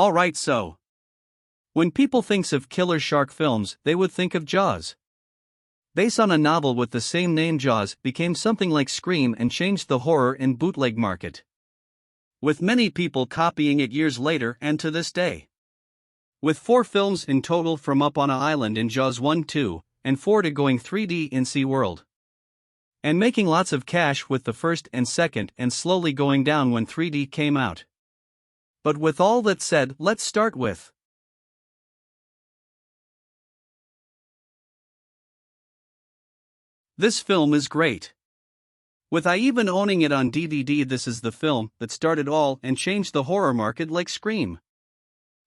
Alright, so when people thinks of killer shark films, they would think of Jaws. Based on a novel with the same name, Jaws became something like Scream and changed the horror and bootleg market, with many people copying it years later and to this day. With 4 films in total from Up on a Island in Jaws 1, 2, and 4 to going 3D in SeaWorld. And making lots of cash with the first and second and slowly going down when 3D came out. But with all that said, let's start with this film is great. With I even owning it on DVD, this is the film that started all and changed the horror market like Scream.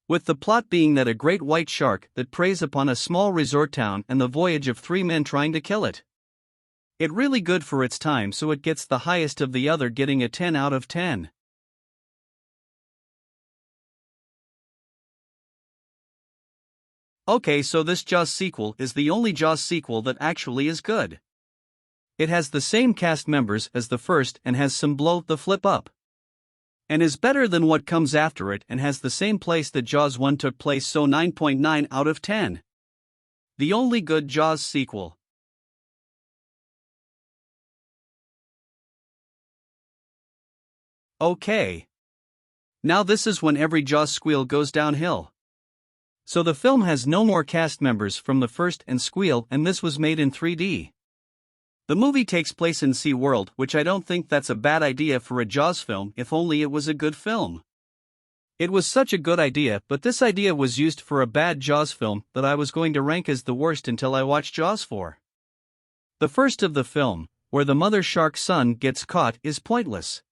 With the plot being that a great white shark that preys upon a small resort town and the voyage of 3 men trying to kill it. It really good for its time, so it gets the highest of the other, getting a 10 out of 10. Okay, so this Jaws sequel is the only Jaws sequel that actually is good. It has the same cast members as the first and has some blow the flip up. And is better than what comes after it and has the same place that Jaws 1 took place, so 9.9 out of 10. The only good Jaws sequel. Okay. Now this is when every Jaws squeal goes downhill. So the film has no more cast members from the first and squeal, and this was made in 3D. The movie takes place in SeaWorld, which I don't think that's a bad idea for a Jaws film if only it was a good film. It was such a good idea, but this idea was used for a bad Jaws film that I was going to rank as the worst until I watched Jaws 4. The first of the film, where the mother shark's son gets caught, is pointless.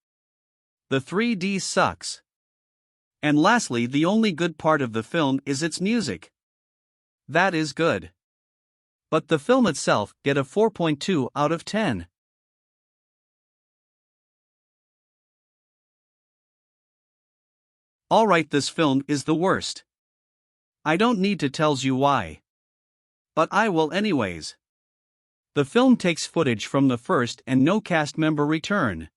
The 3D sucks. And lastly, the only good part of the film is its music. That is good. But the film itself get a 4.2 out of 10. Alright, this film is the worst. I don't need to tells you why. But I will anyways. The film takes footage from the first and no cast member return.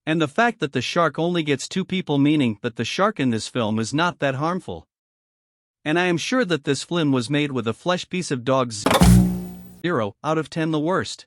And the fact that the shark only gets 2 people, meaning that the shark in this film is not that harmful. And I am sure that this film was made with a flesh piece of dog's 0 out of 10, the worst.